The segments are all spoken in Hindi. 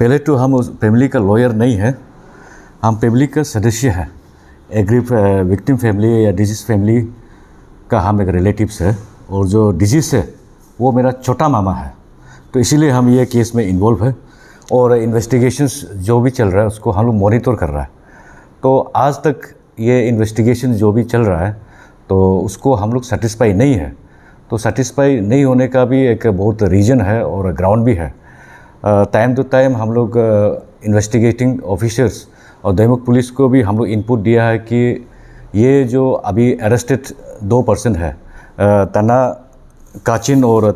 पहले तो हम उस फैमिली का लॉयर नहीं है, हम फैमिली का सदस्य है। एग्रीव विक्टिम फैमिली या डिजीज़ फैमिली का हम एक रिलेटिव्स है, और जो डिजीज़ है वो मेरा छोटा मामा है। तो इसीलिए हम ये केस में इन्वॉल्व है, और इन्वेस्टिगेशंस जो भी चल रहा है उसको हम लोग मॉनिटर कर रहा है। तो आज तक ये इन्वेस्टिगेशन जो भी चल रहा है तो उसको हम लोग सेटिस्फाई नहीं है। तो सेटिस्फाई नहीं होने का भी एक बहुत रीज़न है और ग्राउंड भी है। टाइम टू टाइम हम लोग इन्वेस्टिगेटिंग ऑफिसर्स और दैमुख पुलिस को भी हम लोग इनपुट दिया है कि ये जो अभी अरेस्टेड 2 पर्सन है, तना काचिन और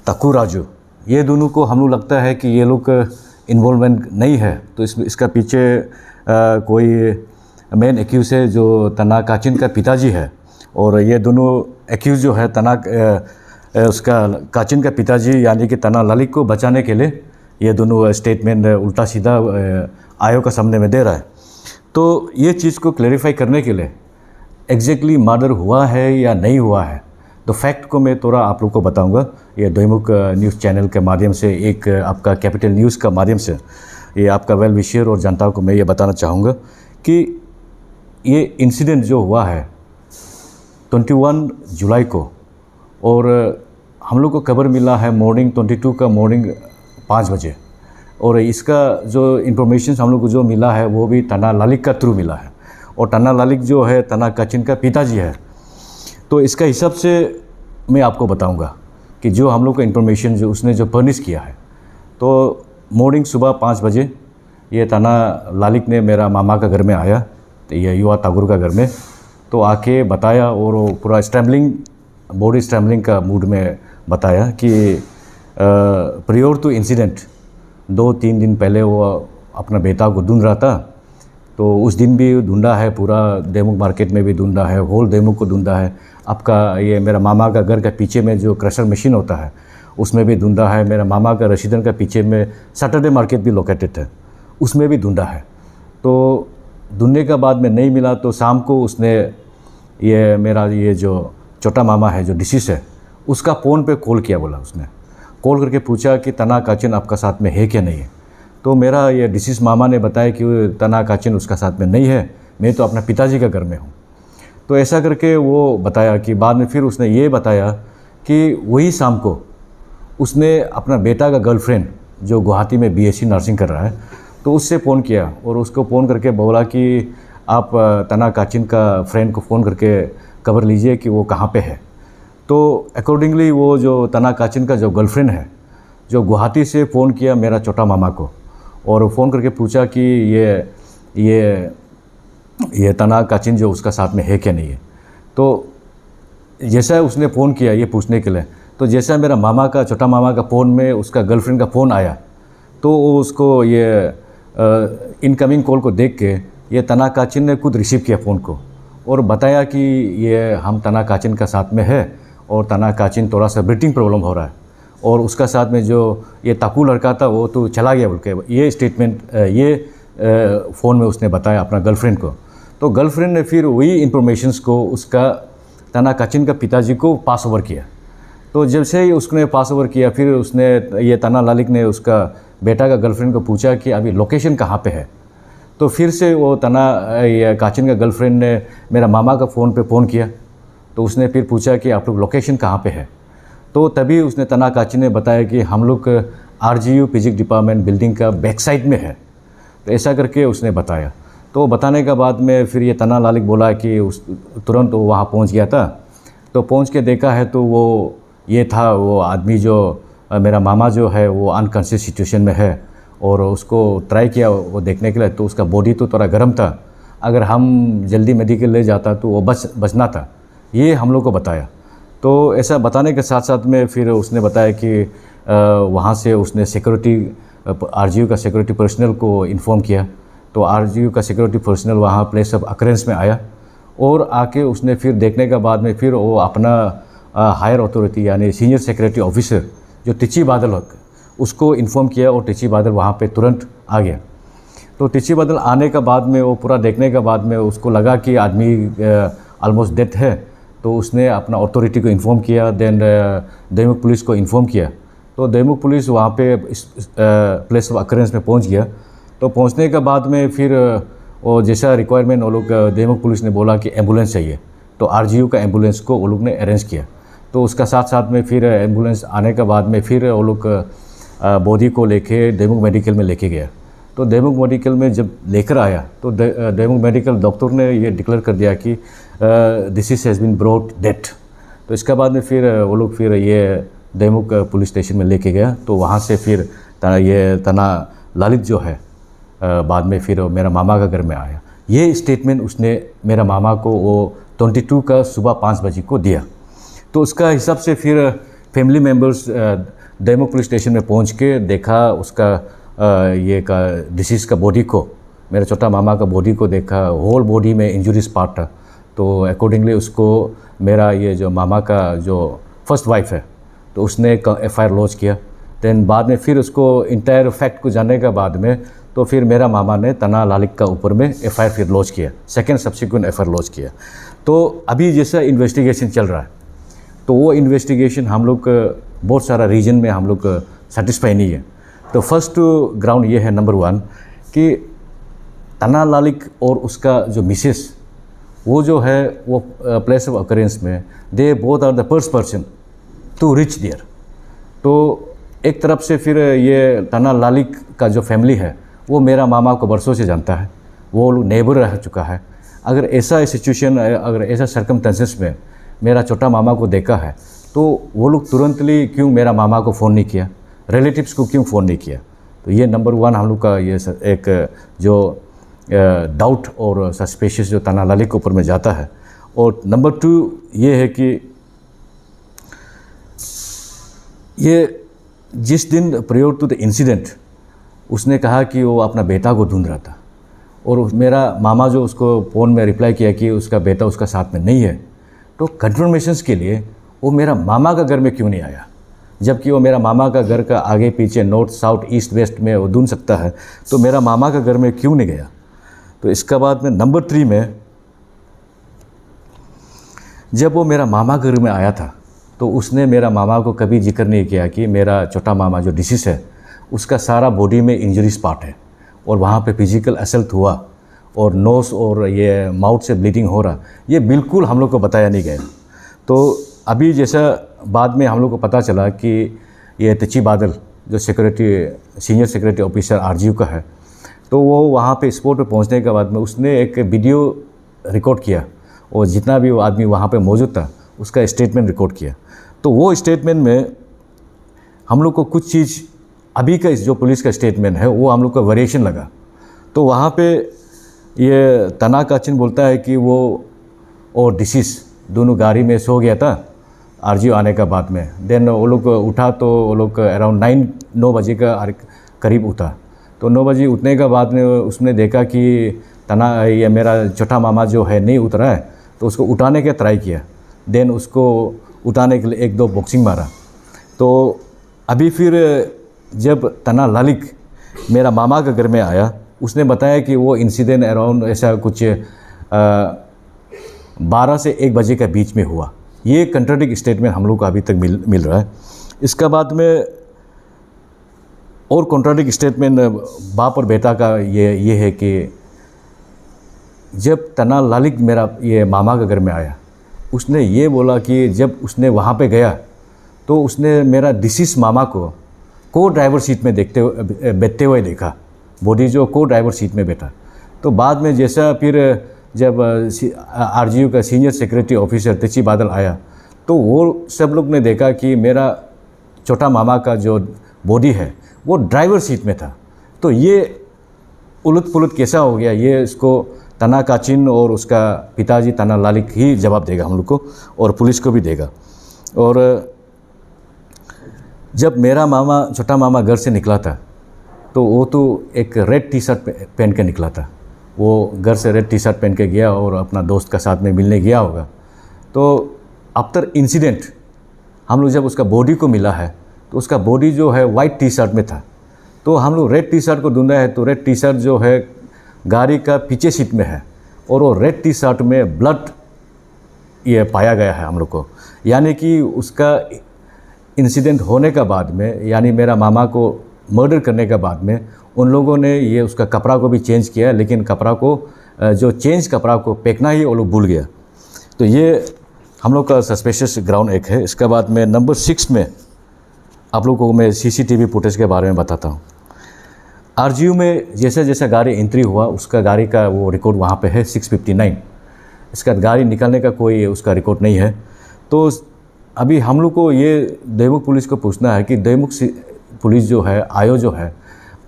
तकू राजू, ये दोनों को हम लोग लगता है कि ये लोग इन्वॉल्वमेंट नहीं है। तो इसका पीछे कोई मेन एक्यूज़ है जो तना काचिन का पिताजी है, और ये दोनों एक्यूज़ जो है उसका काचिन का पिताजी यानी कि तना ललित को बचाने के लिए ये दोनों स्टेटमेंट उल्टा सीधा आयोग का सामने में दे रहा है। तो ये चीज़ को क्लैरिफाई करने के लिए एग्जैक्टली मर्डर हुआ है या नहीं हुआ है, तो फैक्ट को मैं थोड़ा आप लोग को बताऊंगा ये दैमुख न्यूज़ चैनल के माध्यम से, एक आपका कैपिटल न्यूज़ का माध्यम से। ये आपका वेल विशर और जनता को मैं ये बताना चाहूँगा कि ये इंसिडेंट जो हुआ है 21 जुलाई को, और हम लोग को खबर मिला है मॉर्निंग 22 का मॉर्निंग 5 बजे, और इसका जो इन्फॉर्मेशन हम लोग को जो मिला है वो भी तना ललित का थ्रू मिला है, और तना ललित जो है तना काचिन का पिताजी है। तो इसका हिसाब से मैं आपको बताऊंगा कि जो हम लोग का इन्फॉर्मेशन जो उसने जो फर्निश किया है, तो मॉर्निंग सुबह 5 बजे ये तना ललित ने मेरा मामा का घर में आया, तो ये युवा ठाकुर का घर में, तो आके बताया, और वो पूरा स्ट्रैम्बलिंग, बॉडी स्ट्रैम्बलिंग का मूड में बताया कि प्रियोर टू इंसिडेंट 2-3 दिन पहले वो अपना बेटा को ढूंढ रहा था। तो उस दिन भी ढूंढा है, पूरा दैमुख मार्केट में भी ढूंढा है, होल दैमुख को ढूंढा है। आपका ये मेरा मामा का घर का पीछे में जो क्रशर मशीन होता है उसमें भी ढूंढा है। मेरा मामा का रेसिडेंट का पीछे में सैटरडे मार्केट भी लोकेटेड है, उसमें भी ढूंढा है। तो ढूंढने के बाद में नहीं मिला, तो शाम को उसने ये मेरा ये जो छोटा मामा है जो डिसीज है उसका फ़ोन पे कॉल किया। बोला उसने कॉल करके पूछा कि तना काचिन आपका साथ में है क्या नहीं है। तो मेरा ये डिसीज मामा ने बताया कि तना काचिन उसका साथ में नहीं है, मैं तो अपना पिताजी का घर में हूँ। तो ऐसा करके वो बताया कि बाद में फिर उसने ये बताया कि वही शाम को उसने अपना बेटा का गर्लफ्रेंड जो गुवाहाटी में BSc नर्सिंग कर रहा है, तो उससे फ़ोन किया, और उसको फ़ोन करके बोला कि आप तना काचिन का फ्रेंड को फ़ोन करके खबर लीजिए कि वो कहाँ पे है। तो अकॉर्डिंगली वो जो तना काचिन का जो गर्लफ्रेंड है जो गुवाहाटी से फ़ोन किया मेरा छोटा मामा को, और फ़ोन करके पूछा कि ये तना काचिन जो उसका साथ में है क्या नहीं है। तो जैसा उसने फ़ोन किया ये पूछने के लिए, तो जैसा मेरा मामा का छोटा मामा का फ़ोन में उसका गर्लफ्रेंड का फ़ोन आया, तो वो उसको ये इनकमिंग कॉल को देख के ये तना काचिन ने खुद रिसीव किया फ़ोन को, और बताया कि ये हम तना काचिन का साथ में है, और तना काचिन थोड़ा सा ब्रीथिंग प्रॉब्लम हो रहा है, और उसका साथ में जो ये ताकू लड़का था वो तो चला गया बोल के ये स्टेटमेंट ये फ़ोन में उसने बताया अपना गर्लफ्रेंड को। तो गर्लफ्रेंड ने फिर वही इन्फॉर्मेशंस को उसका तना काचिन का पिताजी को पास ओवर किया। तो जब से ही उसने पास ओवर किया, फिर उसने ये तना ललित ने उसका बेटा का गर्लफ्रेंड को पूछा कि अभी लोकेशन कहाँ पे है। तो फिर से वो तना काचिन का गर्लफ्रेंड ने मेरा मामा का फ़ोन पे फ़ोन किया, तो उसने फिर पूछा कि आप लोग लोकेशन कहाँ पे है। तो तभी उसने तना काचिन ने बताया कि हम लोग RGU फिजिक्स डिपार्टमेंट बिल्डिंग का बैक साइड में है। तो ऐसा करके उसने बताया। तो बताने के बाद में फिर ये तना ललित बोला कि तुरंत वो वहाँ पहुँच गया था। तो पहुँच के देखा है तो वो ये था, वो आदमी जो मेरा मामा जो है वो अनकॉन्शियस सिचुएशन में है, और उसको ट्राई किया वो देखने के लिए, तो उसका बॉडी तो थोड़ा गर्म था, अगर हम जल्दी मेडिकल ले जाता तो वो बचना था, ये हम लोग को बताया। तो ऐसा बताने के साथ साथ में फिर उसने बताया कि वहाँ से उसने सिक्योरिटी RGU का सिक्योरिटी पर्सनल को इन्फॉर्म किया। तो RGU का सिक्योरिटी पर्सनल वहाँ प्लेस ऑफ अकरेंस में आया, और आके उसने फिर देखने के बाद में फिर वो अपना हायर अथॉरिटी यानी सीनियर सेक्रेटरी ऑफिसर जो टिची बादल उसको इन्फॉर्म किया, और टिची बादल वहाँ पे तुरंत आ गया। तो टिची बादल आने के बाद में वो पूरा देखने के बाद में उसको लगा कि आदमी ऑलमोस्ट डेथ है। तो तो उसने अपना अथॉरिटी को इन्फॉर्म किया, देन दैमुख पुलिस को इन्फॉर्म किया। तो दैमुख पुलिस वहाँ पे इस प्लेस ऑफ अकरेंस में पहुँच गया। तो पहुँचने के बाद में फिर वो जैसा रिक्वायरमेंट वो लोग दैमुख पुलिस ने बोला कि एम्बुलेंस चाहिए, तो आरजीयू का एम्बुलेंस को वो लोग ने अरेंज किया। तो उसका साथ साथ में फिर एम्बुलेंस आने के बाद में फिर वो लोग बॉडी को लेके दैमुख मेडिकल में लेके गया। तो दैमुख मेडिकल में जब लेकर आया तो दैमुख मेडिकल डॉक्टर ने ये डिक्लेयर कर दिया कि disease has been brought death. तो इसके बाद में फिर वो लोग फिर ये दैमुख पुलिस स्टेशन में लेके गया। तो वहाँ से फिर ये तना ललित जो है बाद में फिर मेरा मामा का घर में आया। ये स्टेटमेंट उसने मेरा मामा को वो 22 का सुबह 5 बजे को दिया। तो उसका हिसाब से फिर फैमिली मेम्बर्स दैमुख पुलिस स्टेशन में पहुंच के देखा उसका ये का डिसीज़ का बॉडी को, मेरे छोटा मामा का बॉडी को देखा, होल बॉडी में इंजरीज पार्ट था। तो अकॉर्डिंगली उसको मेरा ये जो मामा का जो फर्स्ट वाइफ है तो उसने एफआईआर लॉन्च किया। देन बाद में फिर उसको इंटायर फैक्ट को जानने के बाद में तो फिर मेरा मामा ने तना ललित का ऊपर में एफआईआर फिर लॉन्च किया, सेकेंड सब्सिक्वेंट एफआईआर लॉन्च किया। तो अभी जैसा इन्वेस्टिगेशन चल रहा है तो वो इन्वेस्टिगेशन हम लोग बहुत सारा रीजन में हम लोग सेटिस्फाई नहीं है। तो फर्स्ट ग्राउंड ये है नंबर 1 कि तना ललित और उसका जो मिसेस वो जो है वो प्लेस ऑफ अकरेंस में they both are the first person to reach there. तो एक तरफ से फिर ये तना ललित का जो फैमिली है वो मेरा मामा को बरसों से जानता है, वो नेबर रह चुका है। अगर ऐसा सिचुएशन, अगर ऐसा सर्कमस्टेंसेस में मेरा छोटा मामा को देखा है तो वो लोग तुरंतली क्यों मेरा मामा को फ़ोन नहीं किया, रिलेटिव्स को क्यों फ़ोन नहीं किया। तो ये नंबर 1 हम लोग का ये एक जो डाउट और सस्पिशियस जो तना ललित के ऊपर में जाता है। और नंबर 2 ये है कि ये जिस दिन प्रायर टू द इंसिडेंट उसने कहा कि वो अपना बेटा को ढूंढ रहा था और मेरा मामा जो उसको फ़ोन में रिप्लाई किया कि उसका बेटा उसका साथ में नहीं है, तो कंफर्मेशंस के लिए वो मेरा मामा का घर में क्यों नहीं आया, जबकि वो मेरा मामा का घर का आगे पीछे नॉर्थ साउथ ईस्ट वेस्ट में वो ढूंढ सकता है, तो मेरा मामा का घर में क्यों नहीं गया। तो इसका बाद में नंबर 3 में जब वो मेरा मामा घर में आया था तो उसने मेरा मामा को कभी जिक्र नहीं किया कि मेरा छोटा मामा जो डिसीज है उसका सारा बॉडी में इंजरीज पार्ट है और वहाँ पे फिजिकल असल्ट हुआ और नोज़ और ये माउथ से ब्लीडिंग हो रहा, ये बिल्कुल हम लोग को बताया नहीं गया। तो अभी जैसा बाद में हम लोग को पता चला कि ये तेची बादल जो सीनियर सिक्योरिटी ऑफिसर आरजीयू का है, तो वो वहाँ पे स्पॉट पे पहुँचने के बाद में उसने एक वीडियो रिकॉर्ड किया और जितना भी वो आदमी वहाँ पे मौजूद था उसका स्टेटमेंट रिकॉर्ड किया। तो वो स्टेटमेंट में हम लोग को कुछ चीज़ अभी का जो पुलिस का स्टेटमेंट है वो हम लोग को वेरिएशन लगा। तो वहाँ पे ये तना काचिन बोलता है कि वो और डिसीज दोनों गाड़ी में सो गया था आरजीयू आने का बाद में। देन वो लोग उठा तो वो लोग अराउंड 9 बजे का करीब उठा। तो 9 बजे उठने के बाद में उसने देखा कि तना ये मेरा छोटा मामा जो है नहीं उतरा है, तो उसको उठाने का ट्राई किया। देन उसको उठाने के लिए 1-2 बॉक्सिंग मारा। तो अभी फिर जब तना ललित मेरा मामा के घर में आया उसने बताया कि वो इंसिडेंट अराउंड ऐसा कुछ 12 से 1 बजे के बीच में हुआ। ये कंट्राडिक्ट स्टेटमेंट हम लोग को अभी तक मिल रहा है। इसका बाद में और कंट्राडिक्ट स्टेटमेंट बाप और बेटा का ये है कि जब तना ललित मेरा ये मामा के घर में आया उसने ये बोला कि जब उसने वहाँ पे गया तो उसने मेरा डिसीज मामा को ड्राइवर सीट में बैठते हुए देखा, बॉडी जो ड्राइवर सीट में बैठा। तो बाद में जैसा फिर जब आरजीयू का सीनियर सिक्योरिटी ऑफिसर तेची बादल आया तो वो सब लोग ने देखा कि मेरा छोटा मामा का जो बॉडी है वो ड्राइवर सीट में था। तो ये उलट पुलट कैसा हो गया, ये इसको तना काचिन और उसका पिताजी तना ललित ही जवाब देगा हम लोग को और पुलिस को भी देगा। और जब मेरा मामा छोटा मामा घर से निकला था तो वो तो एक रेड टी शर्ट पहन के निकला था। वो घर से रेड टी शर्ट पहन के गया और अपना दोस्त का साथ में मिलने गया होगा। तो आफ्टर इंसिडेंट हम लोग जब उसका बॉडी को मिला है तो उसका बॉडी जो है वाइट टी शर्ट में था। तो हम लोग रेड टी शर्ट को ढूंढा है तो रेड टी शर्ट जो है गाड़ी का पीछे सीट में है और वो रेड टी शर्ट में ब्लड ये पाया गया है हम लोग को। यानी कि उसका इंसिडेंट होने का बाद में, यानी मेरा मामा को मर्डर करने के बाद में उन लोगों ने ये उसका कपड़ा को भी चेंज किया, लेकिन कपड़ा को जो चेंज कपड़ा को फेंकना ही वो लोग भूल गया। तो ये हम लोग का सस्पेशियस ग्राउंड एक है। इसके बाद में नंबर 6 में आप लोगों को मैं सीसीटीवी फुटेज के बारे में बताता हूँ। आरजीयू में जैसे जैसे गाड़ी एंट्री हुआ उसका गाड़ी का वो रिकॉर्ड वहाँ पे है 659। इसका गाड़ी निकालने का कोई उसका रिकॉर्ड नहीं है। तो अभी हम लोग को ये दोईमुख पुलिस को पूछना है कि दोईमुख पुलिस जो है, आयो जो है,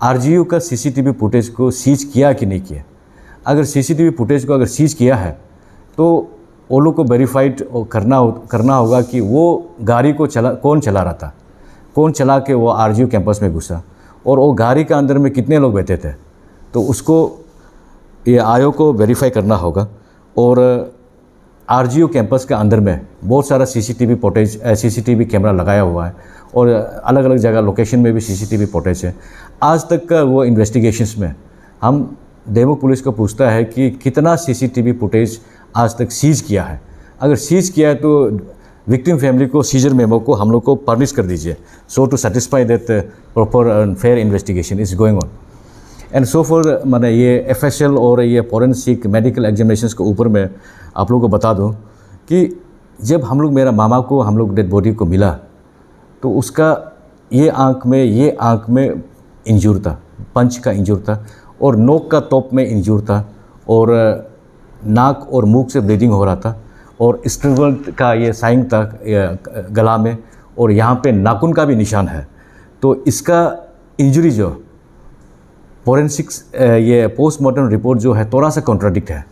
आरजीयू का सीसीटीवी फुटेज को सीज किया कि नहीं किया। अगर सीसीटीवी फुटेज को अगर सीज किया है तो वो लोग को वेरीफाइड करना होगा कि वो गाड़ी को कौन चला रहा था, कौन चला के वो आरजीयू कैंपस में घुसा, और वो गाड़ी के अंदर में कितने लोग बैठे थे। तो उसको ये आयोग को वेरीफाई करना होगा। और आरजीयू कैंपस के अंदर में बहुत सारा सीसीटीवी कैमरा लगाया हुआ है और अलग अलग जगह लोकेशन में भी सीसीटीवी फुटेज है। आज तक का वो इन्वेस्टिगेशंस में हम दोईमुख पुलिस को पूछता है कि कितना सीसीटीवी फुटेज आज तक सीज किया है। अगर सीज किया है तो विक्टिम फैमिली को सीजर मेमो को हम लोग को फर्निश कर दीजिए, so to satisfy that proper and fair investigation is going on and so forth. मैंने ये एफएसएल और ये फॉरेंसिक मेडिकल एग्जामिनेशंस के ऊपर में आप लोगों को बता दूं कि जब हम लोग मेरा मामा को हम लोग डेड बॉडी को मिला तो उसका ये आँख में इंजूर था, पंच का इंजूर था, और नोक का टॉप में इंजूर था, और नाक और मुंह से ब्लीडिंग हो रहा था, और स्ट्रगल का ये साइन था गला में, और यहाँ पे नाखून का भी निशान है। तो इसका इंजरी जो फोरेंसिक्स ये पोस्टमार्टम रिपोर्ट जो है थोड़ा सा कॉन्ट्राडिक्ट है।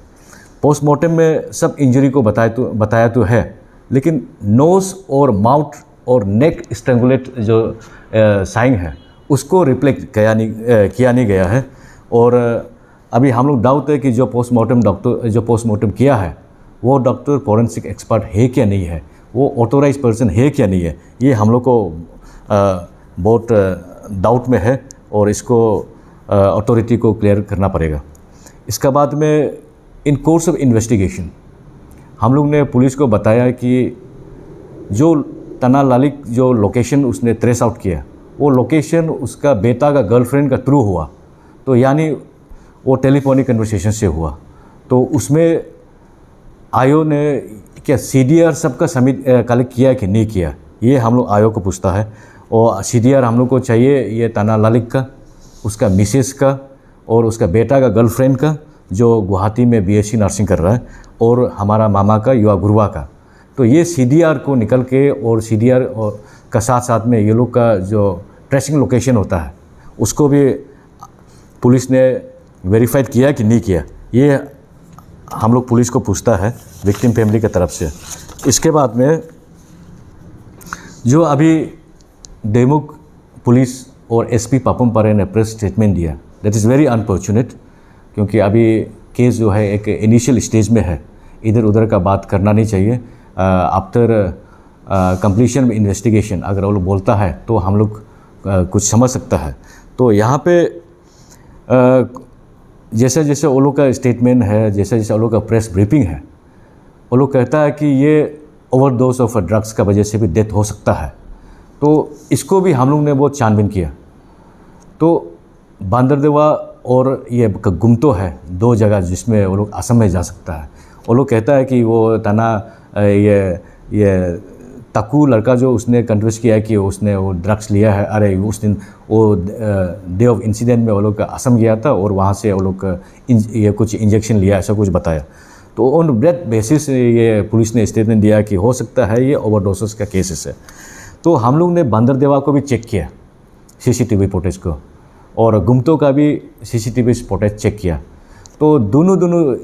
पोस्टमार्टम में सब इंजरी को बताया तो है, लेकिन नोज़ और माउथ और नेक स्ट्रेंगुलेट जो साइन है उसको रिफ्लेक्ट किया नहीं गया है। और अभी हम लोग डाउट है कि जो पोस्टमार्टम किया है वो डॉक्टर फॉरेंसिक एक्सपर्ट है क्या नहीं है, वो ऑथोराइज पर्सन है क्या नहीं है, ये हम लोग को बहुत डाउट में है और इसको अथॉरिटी को क्लियर करना पड़ेगा। इसका बाद में इन कोर्स ऑफ इन्वेस्टिगेशन हम लोग ने पुलिस को बताया कि जो तना लालिक जो लोकेशन उसने ट्रेस आउट किया वो लोकेशन उसका बेटा का गर्लफ्रेंड का थ्रू हुआ। तो यानी वो टेलीफोनिक कन्वर्सेशन से हुआ। तो उसमें आयो ने क्या सीडीआर सबका सबमिट कलेक्ट किया कि नहीं किया, ये हम लोग आयो को पूछता है। और सीडीआर हम लोग को चाहिए ये तना लालिक का, उसका मिसेस का, और उसका बेटा का गर्लफ्रेंड का जो गुवाहाटी में बीएससी नर्सिंग कर रहा है, और हमारा मामा का युवा गुरुआ का। तो ये सीडीआर को निकल के और सीडीआर और का साथ में ये लोग का जो ट्रेसिंग लोकेशन होता है उसको भी पुलिस ने वेरीफाइड किया कि नहीं किया, ये हम लोग पुलिस को पूछता है विक्टिम फैमिली की तरफ से। इसके बाद में जो अभी दोईमुख पुलिस और एसपी पापुम पारे ने प्रेस स्टेटमेंट दिया, दैट इज़ वेरी अनफॉर्चुनेट, क्योंकि अभी केस जो है एक इनिशियल स्टेज में है, इधर उधर का बात करना नहीं चाहिए। आफ्टर कंप्लीशन में इन्वेस्टिगेशन अगर वो लोग बोलता है तो हम लोग कुछ समझ सकता है। तो यहाँ पे जैसे जैसे वो लोग का स्टेटमेंट है, जैसे जैसे वो लोग का प्रेस ब्रीफिंग है, वो लोग कहता है कि ये ओवरडोज ऑफ ड्रग्स का वजह से भी डेथ हो सकता है। तो इसको भी हम लोग ने बहुत छानबीन किया। तो बांदरदेवा और ये गुमतो है, दो जगह जिसमें वो लोग असम में जा सकता है। वो लोग कहता है कि वो तना ये तकू लड़का जो उसने कन्फेस किया है कि उसने वो ड्रग्स लिया है, अरे उस दिन वो डे ऑफ इंसिडेंट में वो लोग असम गया था और वहाँ से वो लोग ये कुछ इंजेक्शन लिया, ऐसा कुछ बताया। तो ऑन दैट बेसिस ये पुलिस ने स्टेटमेंट दिया कि हो सकता है ये ओवरडोसेस का केसेस है। तो हम लोग ने बांदरदेवा को भी चेक किया सीसीटीवी फुटेज को, और गुमतो का भी सीसीटीवी फुटेज चेक किया। तो दोनों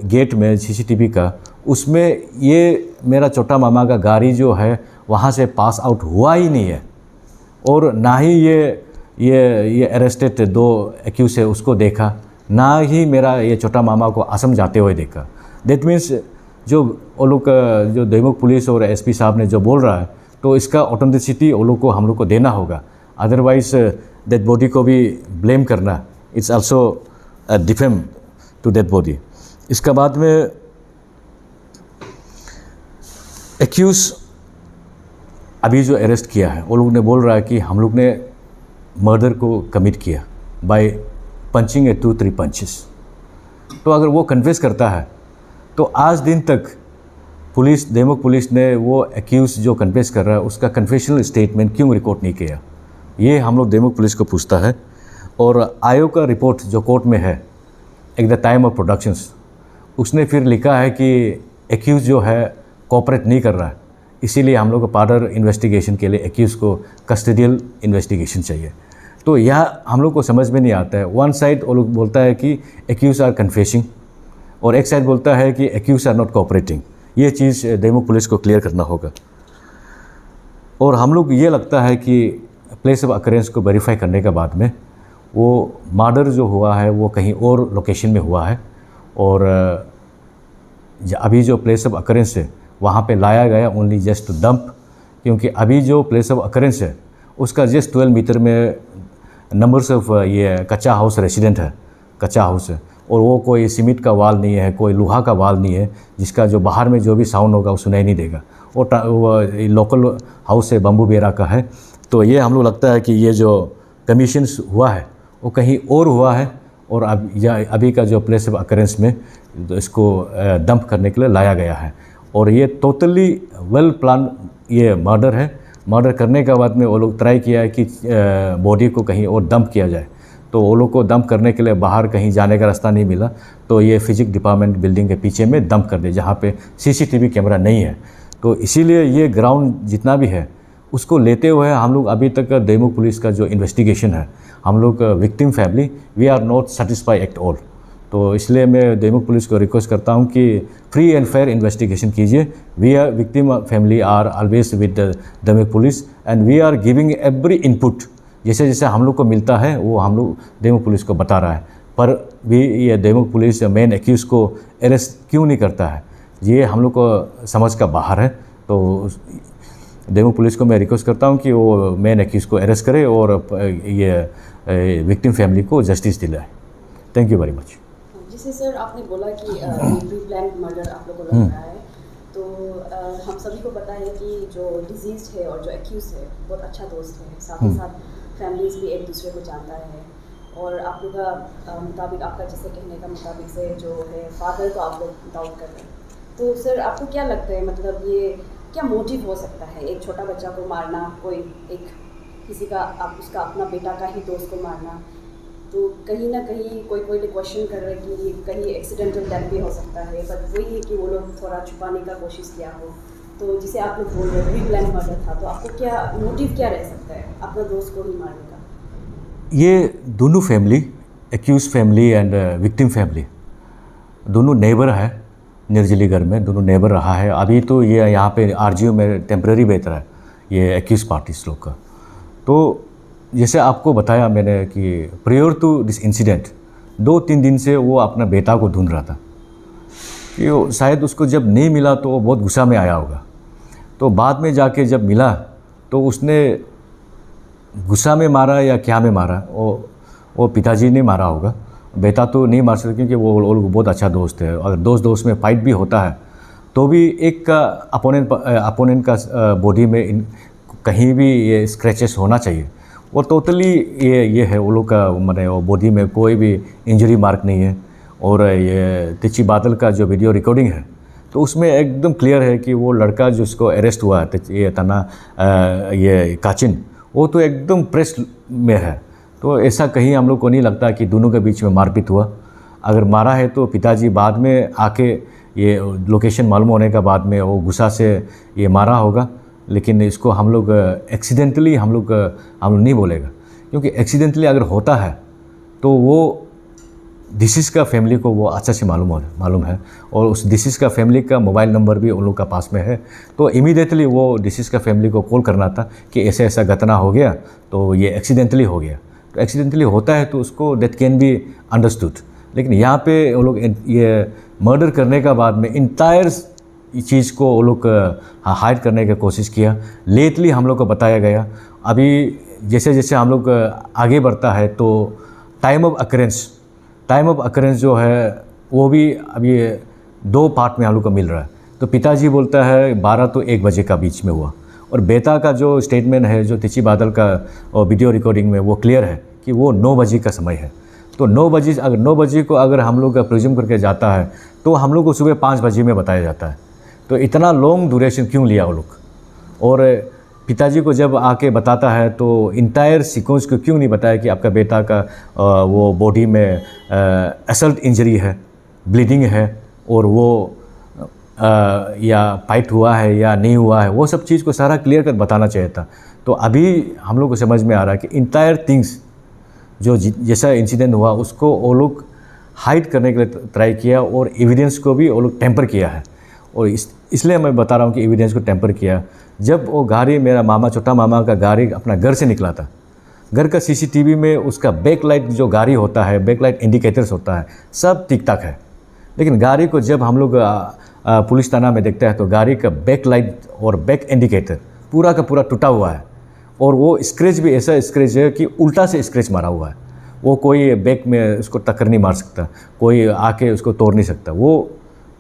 गेट में सीसीटीवी का, उसमें ये मेरा छोटा मामा का गाड़ी जो है वहाँ से पास आउट हुआ ही नहीं है, और ना ही ये अरेस्टेड दो एक्यूज है उसको देखा, ना ही मेरा ये छोटा मामा को असम जाते हुए देखा। दैट मीन्स जो वो लोग जो दोईमुख पुलिस और एसपी साहब ने जो बोल रहा है, तो इसका ऑथेंटिसिटी वो लोग को हम लोग को देना होगा। अदरवाइज डेड बॉडी को भी ब्लेम करना, it's also defame to dead body. इसका बाद में एक्यूज़ अभी जो अरेस्ट किया है वो लोग ने बोल रहा है कि हम लोग ने मर्डर को कमिट किया बाय पंचिंग ए 2-3 पंचेस। तो अगर वो कन्फेस करता है तो आज दिन तक पुलिस, देमुक पुलिस ने वो एक्यूज़ जो कन्फेस कर रहा है उसका कन्फेशनल स्टेटमेंट क्यों रिकॉर्ड नहीं किया, ये हम लोग देमुक पुलिस को पूछता है। और आयोग का रिपोर्ट जो कोर्ट में है at the time of productions, उसने फिर लिखा है कि एक्यूज़ जो है कोऑपरेट नहीं कर रहा है, इसीलिए हम लोग को पार्डर इन्वेस्टिगेशन के लिए एक्यूज़ को कस्टडियल इन्वेस्टिगेशन चाहिए। तो यह हम लोग को समझ में नहीं आता है। वन साइड वो लोग बोलता है कि एक्यूज़ आर कन्फेसिंग और एक साइड बोलता है कि एक्यूज़ आर नॉट कोऑपरेटिंग। ये चीज़ देमुक पुलिस को क्लियर करना होगा। और हम लोग ये लगता है कि प्लेस ऑफ अकरेंस को वेरीफाई करने के बाद में वो मर्डर जो हुआ है वो कहीं और लोकेशन में हुआ है और अभी जो प्लेस ऑफ अकरेंस है वहाँ पे लाया गया ओनली जस्ट टू डंप, क्योंकि अभी जो प्लेस ऑफ अकरेंस है उसका जस्ट 12 मीटर में नंबर्स ऑफ ये कच्चा हाउस रेसिडेंट है, कच्चा हाउस है और वो कोई सीमेंट का वाल नहीं है, कोई लोहा का वाल नहीं है जिसका जो बाहर में जो भी साउंड होगा वो सुनाई नहीं देगा। वो लोकल हाउस है, बम्बू बेरा का है। तो ये हम लोग लगता है कि ये जो कमीशन हुआ है वो कहीं और हुआ है और अभी का जो प्लेस ऑफ अकरेंस में इसको डंप करने के लिए लाया गया है। और ये टोटली वेल प्लान ये मर्डर है। मर्डर करने के बाद में वो लोग ट्राई किया है कि बॉडी को कहीं और डंप किया जाए, तो वो लोग को डंप करने के लिए बाहर कहीं जाने का रास्ता नहीं मिला, तो ये फिजिक्स डिपार्टमेंट बिल्डिंग के पीछे में डंप कर दे जहाँ पे सीसीटीवी कैमरा नहीं है। तो इसीलिए ये ग्राउंड जितना भी है उसको लेते हुए हम लोग अभी तक देमुक पुलिस का जो इन्वेस्टिगेशन है, हम लोग victim family we are not satisfy at all. तो इसलिए मैं देमुक पुलिस को रिक्वेस्ट करता हूं कि फ्री एंड फेयर इन्वेस्टिगेशन कीजिए। We are victim family are always with देमुक police and we are giving every input, जैसे जैसे हम लोग को मिलता है वो हम लोग देमुक पुलिस को बता रहा है। पर भी ये देमुक पुलिस मेन एक्यूज़ को अरेस्ट क्यों नहीं करता है, ये हम लोग को समझ का बाहर है। तो देमुक पुलिस को मैं रिक्वेस्ट करता हूं कि वो मेन एक्यूज़ को अरेस्ट करे और ये विक्टिम फैमिली को जस्टिस दिलाए। Thank you very much. जैसे सर आपने बोला कि प्री प्लान मर्डर आप लोगों को लग रहा है, तो हम सभी को पता है कि जो डिजीज है और जो एक्यूज है बहुत अच्छा दोस्त है, साथ ही साथ फैमिलीज भी एक दूसरे को जानता है। और आप लोग का मुताबिक, आपका जैसे कहने का मुताबिक से जो है फादर को आप लोग डाउट कर रहे हैं, तो सर आपको क्या लगता है, मतलब ये क्या मोटिव हो सकता है एक छोटा बच्चा को मारना, कोई एक किसी का उसका अपना बेटा का ही दोस्त को मारना? तो कहीं ना कहीं कोई क्वेश्चन कर रहे हैं कि कहीं एक्सीडेंटल डेथ भी हो सकता है, बट वही है कि वो लोग थोड़ा छुपाने का कोशिश किया हो। तो जिसे आप लोग बोल रहे हैं प्री प्लान मर्डर था, तो आपको क्या मोटिव क्या रह सकता है अपना दोस्त को ही मारने का? ये दोनों family, accused family and victim family, दोनों नेबर है निर्जलीगढ़ में, दोनों नेबर रहा है। अभी तो ये यहाँ पे आरजीओ में टेम्परेरी बेहतर है ये एक्यूज पार्टीज लोग का। तो जैसे आपको बताया मैंने कि प्रियर टू दिस इंसिडेंट 2-3 दिन से वो अपना बेटा को ढूंढ रहा था कि शायद उसको जब नहीं मिला तो वो बहुत गुस्सा में आया होगा। तो बाद में जाके जब मिला तो उसने गुस्सा में मारा या क्या में मारा, वो पिताजी ने मारा होगा, बेटा तो नहीं मार सकते क्योंकि वो लोग बहुत अच्छा दोस्त है। अगर दोस्त में फाइट भी होता है तो भी एक का अपोनेंट का बॉडी में कहीं भी ये स्क्रैचेस होना चाहिए। और टोटली ये है वो लोग का, मैंने वो बॉडी में कोई भी इंजरी मार्क नहीं है। और ये तिची बादल का जो वीडियो रिकॉर्डिंग है तो उसमें एकदम क्लियर है कि वो लड़का जिसको अरेस्ट हुआ है ये तना ये काचिन, वो तो एकदम प्रेस में है। तो ऐसा कहीं हम लोग को नहीं लगता कि दोनों के बीच में मारपीट हुआ। अगर मारा है तो पिताजी बाद में आके ये लोकेशन मालूम होने का बाद में वो गुस्सा से ये मारा होगा, लेकिन इसको हम लोग एक्सीडेंटली हम लोग नहीं बोलेगा, क्योंकि एक्सीडेंटली अगर होता है तो वो डिसीज़ का फैमिली को वो अच्छा से मालूम है और उस डिसीज़ का फैमिली का मोबाइल नंबर भी उन लोग का पास में है। तो इमीडिएटली वो डिसीज़ का फैमिली को कॉल करना था कि ऐसा ऐसा घटना हो गया, तो ये एक्सीडेंटली हो गया। तो एक्सीडेंटली होता है तो उसको दैट कैन बी अंडरस्टूड। लेकिन यहाँ पे वो लोग ये मर्डर करने का बाद में इंटायर चीज़ को वो लोग हाइड करने की कोशिश किया। लेटली हम लोग को बताया गया, अभी जैसे जैसे हम लोग आगे बढ़ता है तो टाइम ऑफ अकरेंस जो है वो भी अभी 2 पार्ट में हम लोग को मिल रहा है। तो तो पिताजी बोलता है 12 तो 1 बजे का बीच में हुआ, और बेटा का जो स्टेटमेंट है जो तिची बादल का और वीडियो रिकॉर्डिंग में वो क्लियर है कि वो 9 बजे का समय है। तो 9 बजे को अगर हम लोग प्रिज्यूम करके जाता है तो हम लोग को सुबह 5 बजे में बताया जाता है। तो इतना लॉन्ग ड्यूरेशन क्यों लिया वो लोग? और पिताजी को जब आके बताता है तो इंटायर सीक्वेंस को क्यों नहीं बताया कि आपका बेटा का वो बॉडी में असल्ट इंजरी है, ब्लीडिंग है, और वो या फाइट हुआ है या नहीं हुआ है, वो सब चीज़ को सारा क्लियर कर बताना चाहिए था। तो अभी हम लोग को समझ में आ रहा है कि इंटायर थिंग्स जो जैसा इंसिडेंट हुआ उसको वो लोग हाइड करने के लिए ट्राई किया, और एविडेंस को भी वो लोग टेम्पर किया है। और इसलिए मैं बता रहा हूँ कि एविडेंस को टेम्पर किया। जब वो गाड़ी, मेरा मामा, छोटा मामा का गाड़ी अपना घर से निकला था, घर का सीसीटीवी में उसका बैक लाइट जो गाड़ी होता है, बैक लाइट इंडिकेटर्स होता है, सब ठीक ठाक है। लेकिन गाड़ी को जब हम लोग पुलिस थाना में देखते हैं तो गाड़ी का बैक लाइट और बैक इंडिकेटर पूरा का पूरा टूटा हुआ है, और वो स्क्रैच भी ऐसा स्क्रैच है कि उल्टा से स्क्रैच मारा हुआ है। वो कोई बैक में उसको टक्कर नहीं मार सकता, कोई आके उसको तोड़ नहीं सकता, वो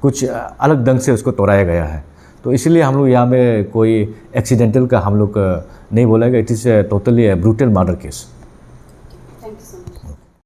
कुछ अलग ढंग से उसको तोड़ाया गया है। तो इसलिए हम लोग यहाँ में कोई एक्सीडेंटल का हम लोग नहीं बोलेगा, it is totally brutal murder case.